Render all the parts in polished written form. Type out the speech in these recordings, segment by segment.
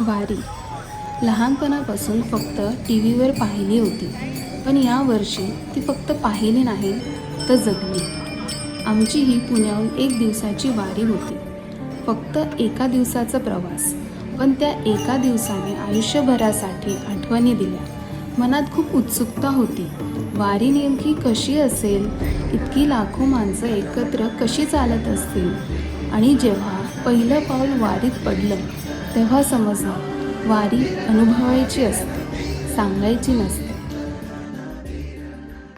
वारी लहानपणापासून फक्त टी व्हीवर पाहिली होती, पण यावर्षी ती फक्त पाहिली नाही तर जगली. आमची ही पुण्याहून 1 दिवसाची वारी होती. फक्त एका दिवसाचा प्रवास, पण त्या एका दिवसाने आयुष्यभरासाठी आठवणी दिल्या. मनात खूप उत्सुकता होती. वारी नेमकी कशी असेल, इतकी लाखो माणसं एकत्र कशी चालत असतील. आणि जेव्हा पहिलं पाऊल वारीत पडलं तेव्हा समजलं, वारी अनुभवायची असते, सांगायची नसते.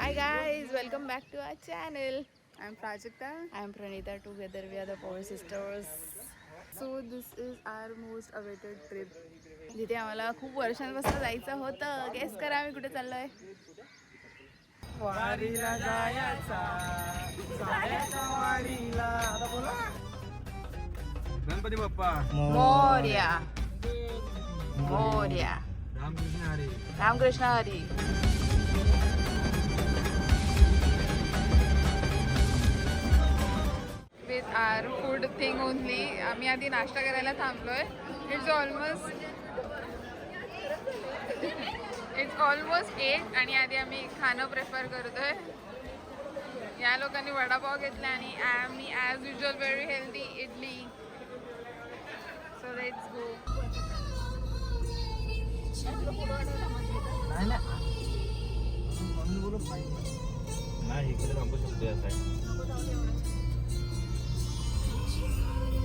Hi guys, welcome back to our channel. I'm Prajakta. I'm Pranita. Together we are the Power Sisters. So this is our most awaited trip. जिथे आम्हाला खूप वर्षांपासून जायचं होतं. गेस करा आम्ही कुठे चाललोय? वारीला जायचा जायचा वारीला. आता बोला. Ganpati Bappa Morya. Morya. Ramkrishna Hari. Ramkrishna Hari. With our food thing only. आम्ही आधी नाश्ता करायला थांबलोय. इट्स ऑलमोस्ट 8 आणि आधी आम्ही खाणं प्रेफर करतोय. या लोकांनी वडापाव घेतला आणि आम्ही as usual very healthy idli. So let's go. नाही इकडे थांबू शकतो या side.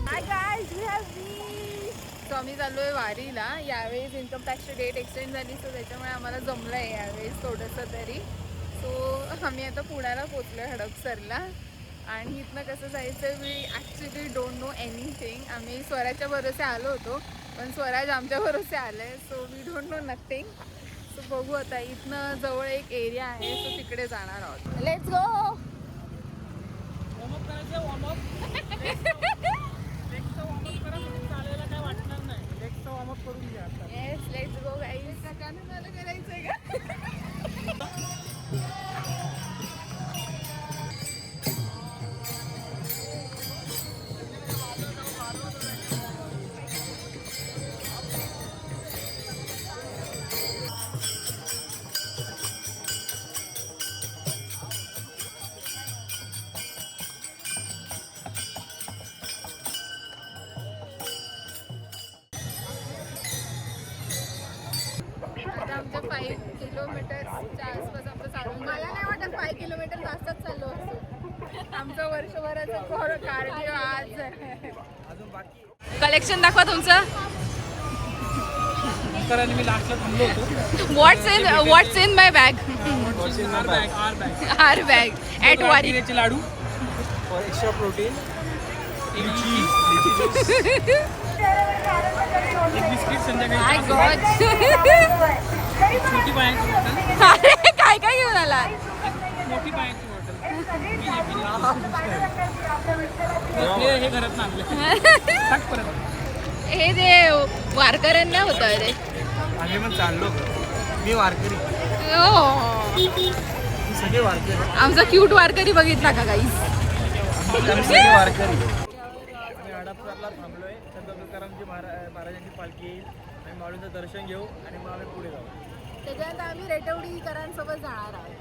Hi guys, we have reached. So आम्ही चाललोय वारीला. यावेळेस इन्कम टॅक्सची डेट एक्सटेंड झाली, सो त्याच्यामुळे आम्हाला जमलं आहे यावेळेस थोडंसं तरी. सो आम्ही आता पुण्याला पोचलो आहे हडपसरला. आणि इथनं कसं जायचं मी ॲक्च्युली डोंट नो एनिथिंग. आम्ही स्वराजच्या भरोसे आलो होतो, पण स्वराज आमच्या भरोसे आलं आहे. So we don't know nothing. So बघू आता. इथनं जवळ एक एरिया आहे, सो तिकडे जाणार आहोत. Let's go. Yes, let's go guys. मला करायचंय का? आमच्या 5 किलोमीटरच्या आसपास आमचं चालू. मला नाही वाटत 5 किलोमीटर जास्तच चाललो असतो. आमचं वर्षभराचं कार्डिओ आज. कलेक्शन दाखवा तुमचं. मी लास्टला थांबलो होतो. What's in my bag? Our bag at wari. Laddoo, extra protein, biscuit, संध्याकाळी छोटी पायांची बॉटल. अरे काय काय घेऊन आला? मोठी पायांची बॉटल. हे घरात आणलं. टाक परत. हे जे वारकऱ्यांना होतं रे. आम्ही पण चाललो. मी वारकरी, सगळे वारकरी. आमचा क्यूट वारकरी बघितला का गाईस? सगळे वारकरी. आम्ही हडपसरला थांबलोय. संत तुकारामजी महाराजांची पालखी येईल. आम्ही माऊलीचं दर्शन घेऊ आणि मग आम्ही पुढे जाऊ. त्याच्यानंतर आम्ही रेटवडीकरांसोबत जाणार आहोत.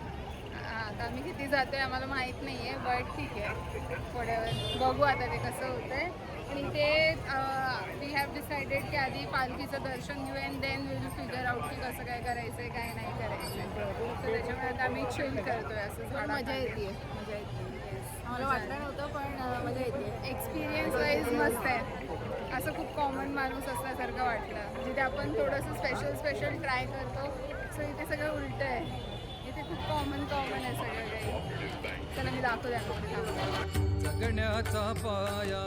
आता आम्ही किती जातोय आम्हाला माहीत नाही आहे, बट ठीक आहे. थोड्यावर बघू आता ते कसं होतंय. पण इथे वी हॅव डिसाइडेड की आधी पालखीचं दर्शन घेऊ and then will figure out की कसं काय करायचं आहे, काय नाही करायचं आहे. तर त्याच्यामुळे आता आम्ही चिल करतोय. असं झाडा मजा येते. मजा येते. आम्हाला वाटलं नव्हतं, पण मजा येते. एक्सपिरियन्स वाईज मस्त आहे. असं खूप कॉमन माणूस असल्यासारखं वाटलं. जिथे आपण थोडंसं स्पेशल ट्राय करतो, सो इथे सगळं उलटं आहे. इथे खूप कॉमन आहे सगळं काही. चला मी दाखवते आपल्याला. जगण्याचा पाया,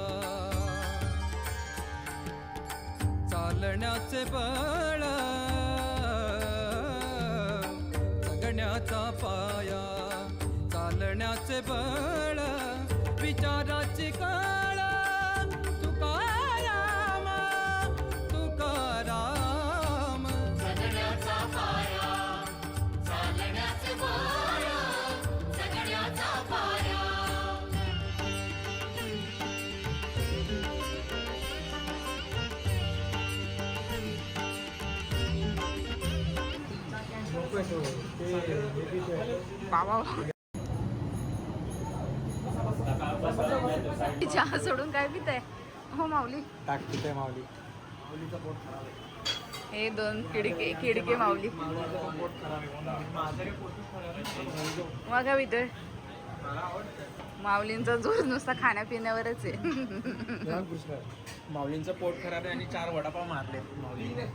चालण्याचे बळ, जगण्याचा पाया, चालण्याचे बळ, विचाराची कळ, तुकाराम तुकाराम. जगण्याचा पाया, चालण्याचे बळ, जगण्याचा पाया. बाबा चहा सोडून काय पिताय हो माऊली? टाकते माऊली. हे दोन खिडके माऊली मग काय पितोय? माऊलींचा जोर नुसता खाण्यापिण्यावरच आहे. माऊलींचं पोट खराब आहे आणि 4 वडापाव मारले माऊलीने.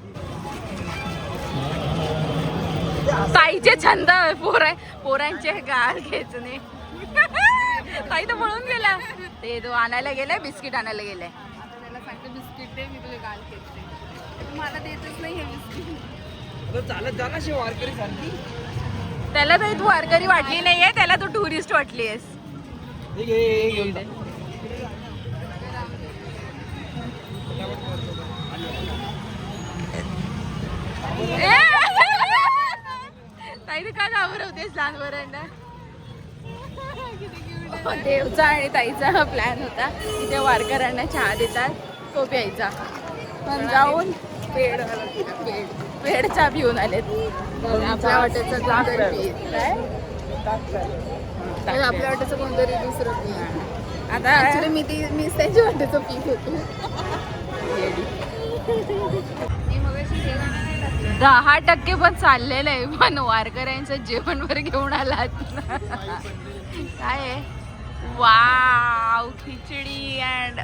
ताईचे छंद पोरांचे गाल खेचणे. ताई तर पळून गेला. ते तो आणायला गेलाय, बिस्किट आणायला गेलाय. त्याला सांगते बिस्किट दे, मी तुला गाल खेचते. मला देतच नाही हे बिस्किट. चालत जा ना शिव वारकरी सारखी. त्याला तर तू वारकरी वाटली नाहीये, त्याला तू टुरिस्ट वाटली आहेस. ताई तू का घाबरवतेस लहान पोरांना? देवचा आणि ताईचा प्लॅन होता की ते वारकऱ्यांना चहा देतात तो प्यायचा. पण जाऊन पेड चहा पिऊन आलेत. आपल्या वाट्याचं कोणतरी काय आपल्या वाट्याचं कोणतरी दुसरं पी. आता ऍक्च्युली मीच त्यांच्या वाट्याचं पीक होतो. 10% पण चाललेलं आहे. पण वारकऱ्यांचं जेवणवर घेऊन आलात काय आहे? Wow khichdi and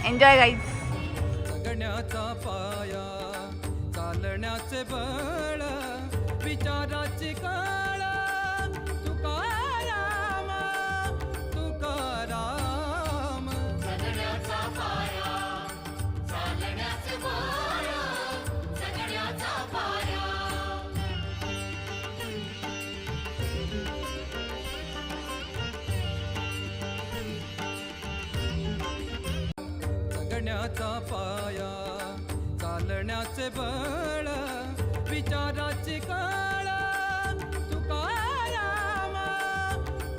enjoy guys. जगण्याचा पाया चालण्याचे बळ विचाराची कळ तुकाराम तुकाराम. जगण्याचा पाया चालण्याचे बळ जगण्याचा पाया. जगण्याचा पाया चालण्याचे बळ विचाराची कळ तुकाराम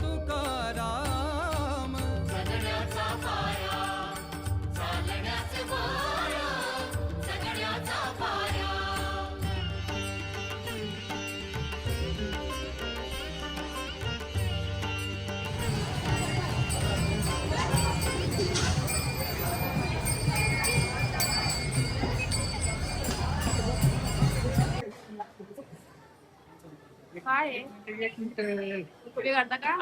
तुकाराम. जगण्याचा पाया चालण्याचे बळ जगण्याचा पाया. काय पुढे काढता का?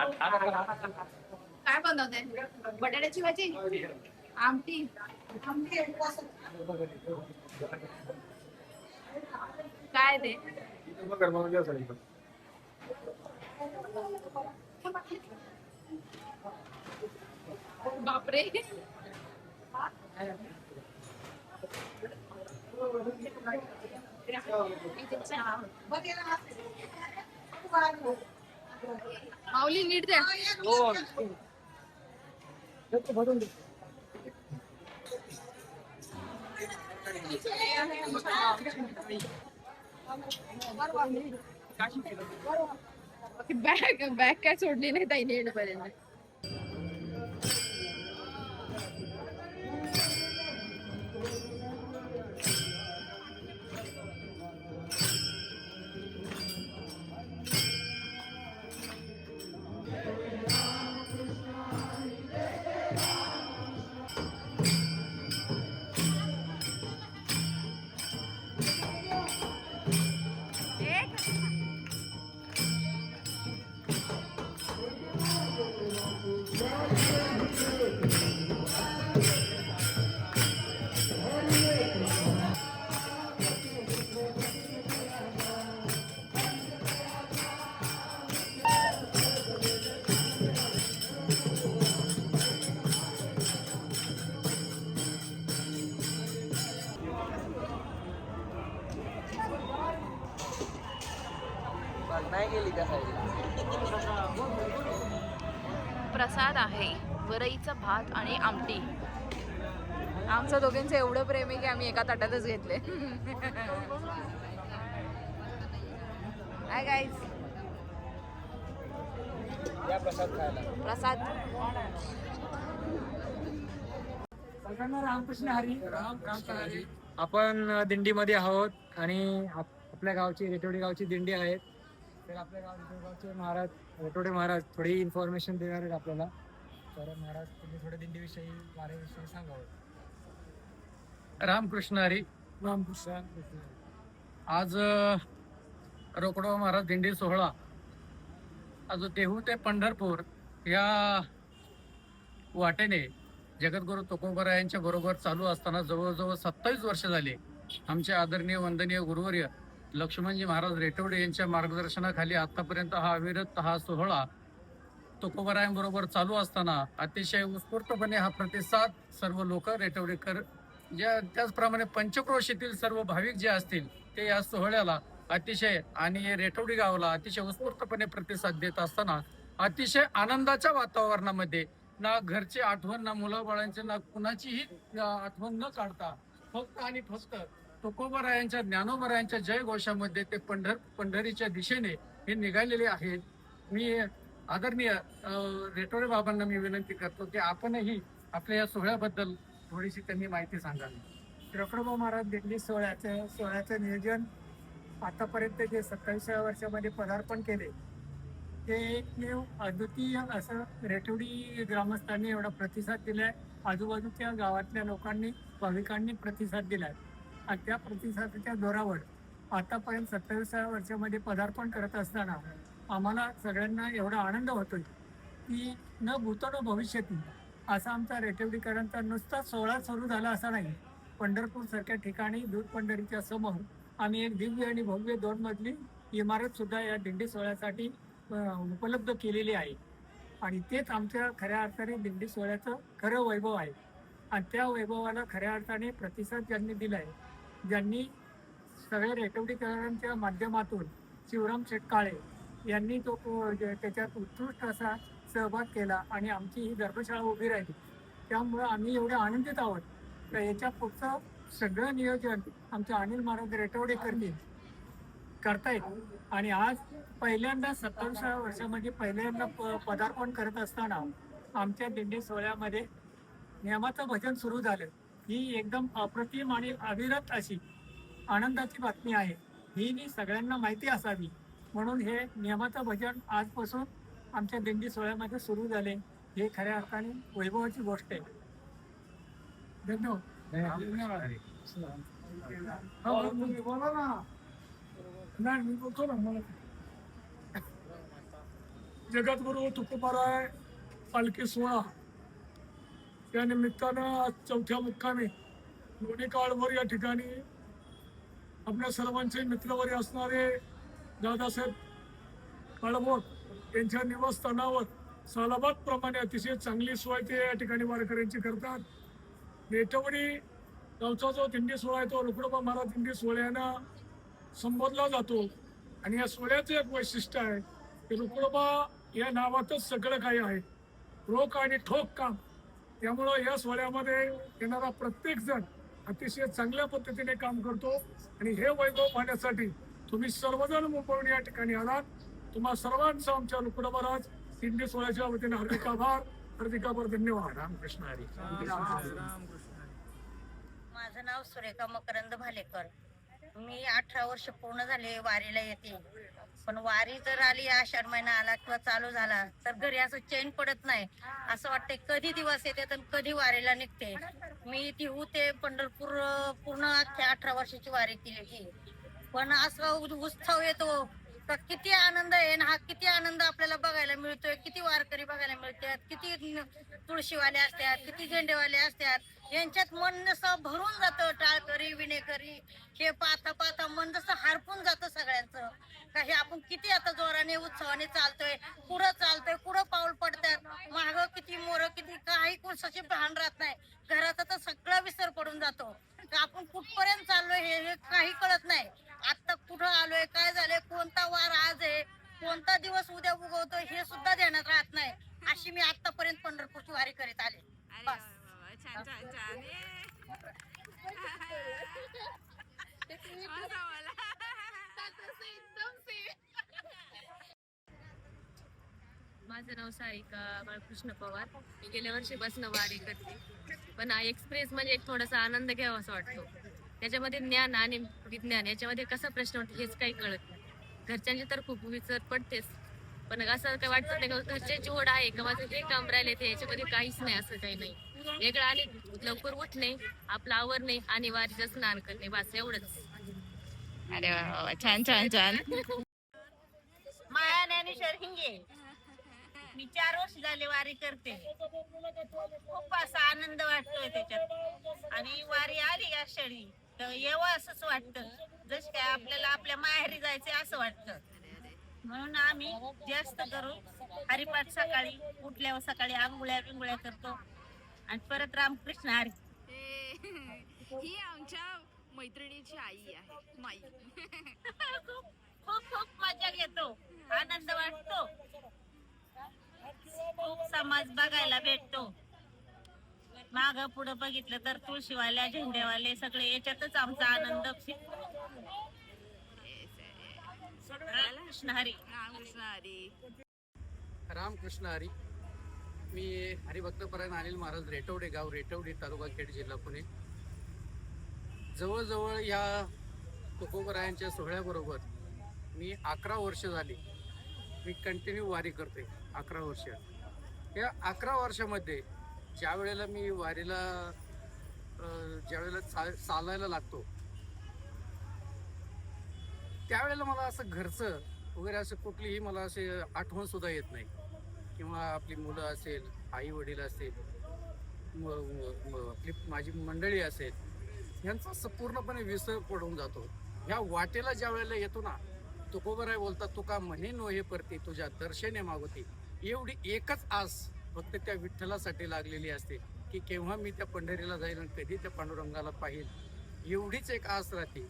काय बनवते? बटाट्याची भाजी, आमटी. काय ते? बापरे. माऊली नीट द्या. बॅग काय सोडली नाही ताई नीट पर्यंत. नाही गेली त्या साईडला. प्रसाद आहे, वरईचा भात आणि आमटी. आमचं दोघांचं एवढं प्रेम आहे की आम्ही एका ताटातच घेतले. Hi guys. या प्रसाद खायला. प्रसाद. रामकृष्ण हरी. राम हरी. आपण दिंडीमध्ये आहोत आणि आपल्या गावची रेटोडी गावची दिंडी आहे. तर आपल्या गावचे महाराज रेटोडे महाराज थोडी इन्फॉर्मेशन देणार आहेत आपल्याला. तर महाराज तुम्ही थोडे दिंडीविषयी वारीविषयी सांगावं. रामकृष्ण हरी. रामकृष्ण. आज रोकडो महाराज दिंडी सोहळा आज देहू ते पंढरपूर या वाटेने जगद्गुरु तुकोबरा यांच्या बरोबर चालू असताना जवळजवळ 27 वर्ष झाले. आमचे आदरणीय वंदनीय गुरुवर्य लक्ष्मणजी महाराज रेटवडे यांच्या मार्गदर्शनाखाली आतापर्यंत हा अविरत हा सोहळा तुकोबरायांबरोबर चालू असताना अतिशय उत्स्फूर्तपणे हा प्रतिसाद सर्व लोक रेटवडेकर त्याचप्रमाणे पंचक्रोशीतील सर्व भाविक जे असतील ते या सोहळ्याला अतिशय आणि रेटवडी गावाला अतिशय उत्स्फूर्तपणे प्रतिसाद देत असताना अतिशय आनंदाच्या वातावरणामध्ये ना घरची आठवण ना मुलाबाळांची ना कुणाचीही आठवण न काढता फक्त आणि फक्त तुकोबरायांच्या ज्ञानोबरायांच्या जय घोषामध्ये ते पंढरीच्या दिशेने हे निघालेले आहेत. मी आदरणीय रेटोडे बाबांना मी विनंती करतो की आपणही आपल्या या सोहळ्याबद्दल थोडीशी त्यांनी माहिती सांगावी. रेटोडे महाराज दिंडी सोहळ्याचं नियोजन आतापर्यंत जे 27व्या वर्षामध्ये पदार्पण केले ते एकमेव अद्वितीय असं रेटोडी ग्रामस्थांनी एवढा प्रतिसाद दिलाय. आजूबाजूच्या गावातल्या लोकांनी भाविकांनी प्रतिसाद दिलाय आणि त्या प्रतिसादाच्या जोरावर आतापर्यंत 27व्या वर्षामध्ये पदार्पण करत असताना आम्हाला सगळ्यांना एवढा आनंद होतोय की न भूतो न भविष्यती असा आमचा रेटवडीकरांचा नुसता सोहळा सुरू झाला असा नाही. पंढरपूर सारख्या ठिकाणी दूध पंढरीच्या समोर आम्ही एक दिव्य आणि भव्य 2 मजली इमारत सुद्धा या दिंडी सोहळ्यासाठी उपलब्ध केलेली आहे आणि तेच आमच्या खऱ्या अर्थाने दिंडी सोहळ्याचं खरं वैभव आहे. आणि त्या वैभवाला खऱ्या अर्थाने प्रतिसाद ज्यांनी दिलाय, ज्यांनी सगळ्या रेटवडीकरांच्या माध्यमातून शिवराम शेटकाळे यांनी तो त्याच्यात उत्कृष्ट असा सहभाग केला आणि आमची ही धर्मशाळा उभी राहिली. त्यामुळं आम्ही एवढे आनंदित आहोत. तर याच्या पुढचं सगळं नियोजन आमचे अनिल महाराज रेटवडे करतायत आणि आज पहिल्यांदा 27व्या वर्षामध्ये पहिल्यांदा पदार्पण करत असताना आमच्या दिंडी सोहळ्यामध्ये नियमाचं भजन सुरू झालं. ही एकदम अप्रतिम आणि अविरत अशी आनंदाची बातमी आहे. ही सगळ्यांना माहिती असावी म्हणून हे नियमाचं भजन आजपासून आमच्या दिंडी सोहळ्यामध्ये सुरू झाले. हे खऱ्या अर्थाने वैभवाची गोष्ट आहे. धन्यवाद. बोला ना. नाही मी बोलतो ना. मला जगद्गुरु तुकोबाराय पालखी सोहळा या निमित्तानं आज 4थ्या मुक्कामी लोणी काळभोर या ठिकाणी आपल्या सर्वांचे मित्रवर्य असणारे दादासाहेब काळभोर यांच्या निवासस्थानावर सालाबादप्रमाणे अतिशय चांगली सोय ते या ठिकाणी वारकऱ्यांची करतात. रेटवडी गावचा जो दिंडी सोहळा आहे तो रोकडोबा महाराज दिंडी सोहळ्यानं संबोधला जातो आणि या सोहळ्याचं एक वैशिष्ट्य आहे की रोकडोबा या नावातच सगळं काही आहे. रोख आणि ठोक काम. त्यामुळं या सोहळ्यामध्ये येणारा प्रत्येक जण अतिशय चांगल्या पद्धतीने काम करतो आणि हे वैभव पाहण्यासाठी तुम्ही सर्वजण मुंबईहून या ठिकाणी आलात. तुम्हा सर्वांचा आमच्या रोकडोबा महाराज दिंडी सोहळ्याच्या वतीने हार्दिक आभार, हार्दिक आभार. धन्यवाद. रामकृष्ण हरी. माझं नाव सुरेखा मकरंद भालेकर. मी 18 वर्ष पूर्ण झाले वारीला येते. पण वारी जर आली, आषाढ महिना आला किंवा चालू झाला तर घरी असं चैन पडत नाही. असं वाटतंय कधी दिवस येते तर कधी वारीला निघते. मी देहू ते पंढरपूर पूर्ण अख्ख्या 18 वर्षाची वारी केली. पण असा उत्सव येतो तर किती आनंद आहे ना. हा किती आनंद आपल्याला बघायला मिळतोय. किती वारकरी बघायला मिळतात, किती तुळशीवाले असतात, किती झेंडेवाले असतात. यांच्यात मन जसं भरून जातं. टाळकरी विणेकरी हे पाहता पाहता मन जसं हरपून जातं सगळ्यांचं. काही आपण किती आता जोराने उत्सवाने चालतोय, पुढं चालतोय, पुढं पाऊल पडतात. मागं किती मोरं किती काही कुणाचे भान राहत नाही. घराचा तर सगळा विसर पडून जातो. आपण कुठपर्यंत चाललोय हे काही कळत नाही. आता कुठं आलोय, काय झालंय, कोणता वार आज आहे, कोणता दिवस उद्या उगवतोय हे सुद्धा ध्यानात राहत नाही. अशी मी आतापर्यंत पंढरपूरची वारी करीत आले. बस. छान छान छान. माझं नाव सारिका बाळकृष्ण पवार. मी गेल्या वर्षीपासून वारी करते. पण एक्सप्रेस म्हणजे एक थोडासा आनंद घ्यावा असं वाटतो. त्याच्यामध्ये ज्ञान आणि विज्ञान याच्यामध्ये कसा प्रश्न होतो हेच काही कळत नाही. घरच्यांची तर खूप विसर पडतेच, पण असं काही वाटत नाही का घरच्यांची ओढ आहे का माझं हे काम राहिले ते याच्यामध्ये काहीच नाही, असं काही नाही. वेगळं आणि लवकर उठणे, आपलं आवरणे आणि वारीचं स्नान करणे, बस एवढंच. अरे वा, छान छान छान. माया ज्ञानेश्वर हिंगे. मी 4 वर्ष झाले वारी करते. खूप असा आनंद वाटतोय त्याच्यात. आणि वारी आली आषाढी तर येवं असंच वाटतं, जस काय आपल्याला आपल्या माहेरी जायचे असं वाटतं. म्हणून आम्ही जास्त करून हरिपाठ सकाळी उठल्यावर सकाळी आंघोळ्या बिंगोळ्या करतो आणि परत रामकृष्ण हरी. ही आमच्या मैत्रिणीची आई आहे, माई. खूप खूप मजा घेतो, आनंद वाटतो, खूप समाज बघायला भेटतो. माग पुढं बघितलं तर तुळशीवाल्या झेंडेवाले सगळे याच्यातच आमचा आनंद. कृष्ण हरी. रामकृष्ण हरी. रामकृष्ण हरी. मी हरिभक्तपरायण अनिल महाराज रेटवडे, गाव रेटवडे, तालुका खेड, जिल्हा पुणे. जवळजवळ या तुकोबरायांच्या सोहळ्याबरोबर मी 11 वर्ष झाली. मी कंटिन्यू वारी करते 11 वर्ष. या 11 वर्षामध्ये ज्या वेळेला मी वारीला चालायला लागतो त्यावेळेला मला असं घरचं वगैरे असं कुठलीही मला असे आठवण सुद्धा येत नाही, किंवा आपली मुलं असेल, आई वडील असेल, आपली माझी मंडळी असेल, यांचा पूर्णपणे विसर पडून जातो. ह्या वाटेला ज्या वेळेला येतो ना, तुकोबराय बोलतात, तुका म्हणे नोहे परती तुझ्या दर्शने मागवती. एवढी एकच आस फक्त त्या विठ्ठलासाठी लागलेली असते की केव्हा मी त्या पंढरीला जाईल आणि कधी त्या पांडुरंगाला पाहिल, एवढीच एक आस राहते.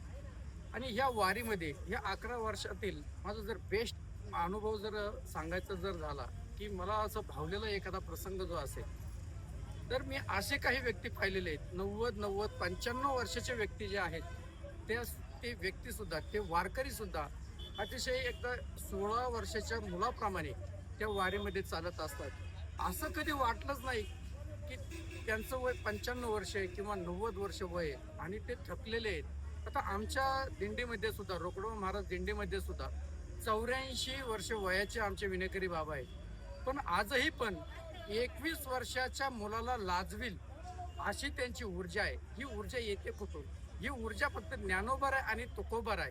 आणि ह्या वारीमध्ये ह्या 11 वर्षातील माझा जर बेस्ट अनुभव जर सांगायचा जर झाला की मला असं भावलेला एखादा प्रसंग जो असेल तर मी असे काही व्यक्ती पाहिलेले आहेत, 90, 95 वर्षाचे व्यक्ती जे आहेत ते व्यक्तीसुद्धा, ते वारकरीसुद्धा अतिशय एकदा 16 वर्षाच्या मुलाप्रमाणे त्या वारीमध्ये चालत असतात. असं कधी वाटलंच नाही की त्यांचं वय 95 वर्ष आहे किंवा 90 वर्ष वय आहे आणि ते थकलेले आहेत. आता आमच्या दिंडीमध्ये सुद्धा, रोकडो महाराज दिंडीमध्ये सुद्धा 84 वर्ष वयाचे आमचे विनेकरी बाबा आहेत. पण आजही पण 21 वर्षाच्या मुलाला लाजविल अशी त्यांची ऊर्जा आहे. ही ऊर्जा येते कुठून? ही ऊर्जा फक्त ज्ञानोबराय आणि तुकोबराय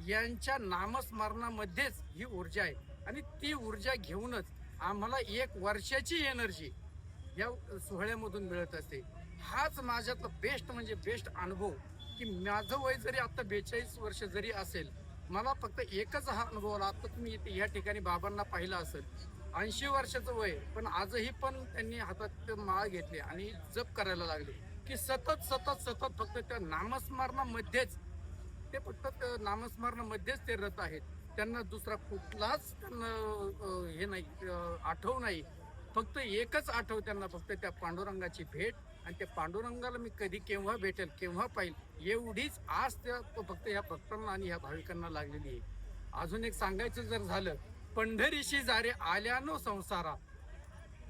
यांच्या नामस्मरणामध्येच ही ऊर्जा आहे. आणि ती ऊर्जा घेऊनच आम्हाला 1 वर्षाची एनर्जी या सोहळ्यामधून मिळत असते. हाच माझ्यातला बेस्ट म्हणजे बेस्ट अनुभव की माझं वय जरी आता 42 वर्ष जरी असेल, मला फक्त एकच हा अनुभव आला. आता तुम्ही इथे या ठिकाणी बाबांना पाहिलं असेल, 80 वर्षाचं वय, पण आजही पण त्यांनी हातात माळ घेतली आणि जप करायला लागले की सतत सतत सतत फक्त त्या नामस्मरणामध्येच ते फक्त नामस्मरणामध्येच ते रत आहेत. त्यांना दुसरा कुठलाच त्यांना हे नाही, आठव नाही. फक्त एकच आठव त्यांना, फक्त त्या पांडुरंगाची भेट आणि त्या पांडुरंगाला मी कधी केव्हा भेटेल, केव्हा पाहिल, एवढीच आस त्या फक्त ह्या भक्तांना आणि ह्या भाविकांना लागलेली आहे. अजून एक सांगायचं जर झालं, पंढरीशी जारे आल्यानो संसारा,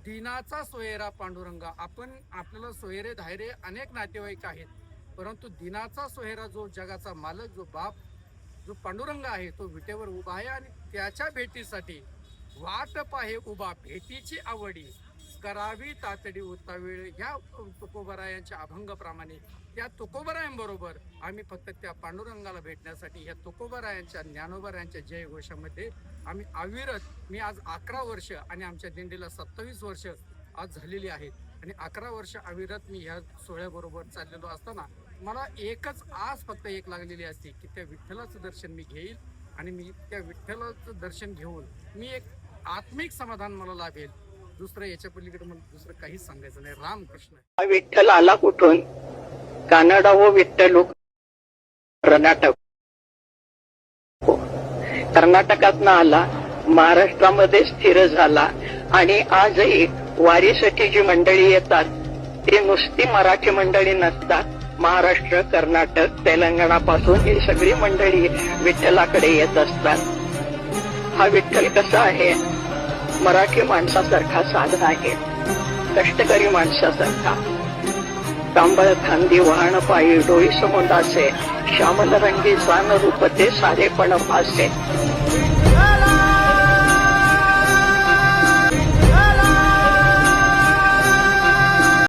दिनाचा सोयरा पांडुरंगा. आपल्याला सोयरे धायरे अनेक नातेवाईक आहेत, परंतु दिनाचा सोयरा जो जगाचा मालक, जो बाप, जो पांडुरंग आहे, तो विटेवर उभा आहे आणि त्याच्या भेटीसाठी वाट पाहे उभा, भेटीची आवडी करावी तातडी उतावेळ. ह्या तुकोबरायांच्या अभंगाप्रमाणे त्या तुकोबरायांबरोबर आम्ही फक्त त्या पांडुरंगाला भेटण्यासाठी ह्या तुकोबरायांच्या, ज्ञानोबरायांच्या जय घोषामध्ये आम्ही अविरत, मी आज 11 वर्ष आणि आमच्या दिंडीला 27 वर्ष आज झालेली आहेत. आणि 11 वर्ष अविरत मी ह्या सोहळ्याबरोबर चाललेलो असताना मला एकच आस फक्त एक लागलेली असते की त्या विठ्ठलाचं दर्शन मी घेईल आणि मी त्या विठ्ठलाचं दर्शन घेऊन मी एक आत्मिक समाधान मला लाभेल. दुसरं याच्या पलीकडे मला दुसरं काहीच सांगायचं नाही. रामकृष्ण. विठ्ठल आला कुठून? कानडा व विठ्ठल कर्नाटक, कर्नाटकातनं आला, महाराष्ट्रामध्ये स्थिर झाला आणि आजही वारीसाठी जी मंडळी येतात ते नुसती मराठी मंडळी नसतात. महाराष्ट्र, कर्नाटक, तेलंगणापासून ही सगळी मंडळी विठ्ठलाकडे येत असतात. हा विठ्ठल कसा आहे? मराठी माणसासारखा साधा आहे, कष्टकरी माणसासारखा. तांबळ खांदी वाहन पायी डोई समुदाचे श्यामल रंगी जान रूप ते सारेपण भासे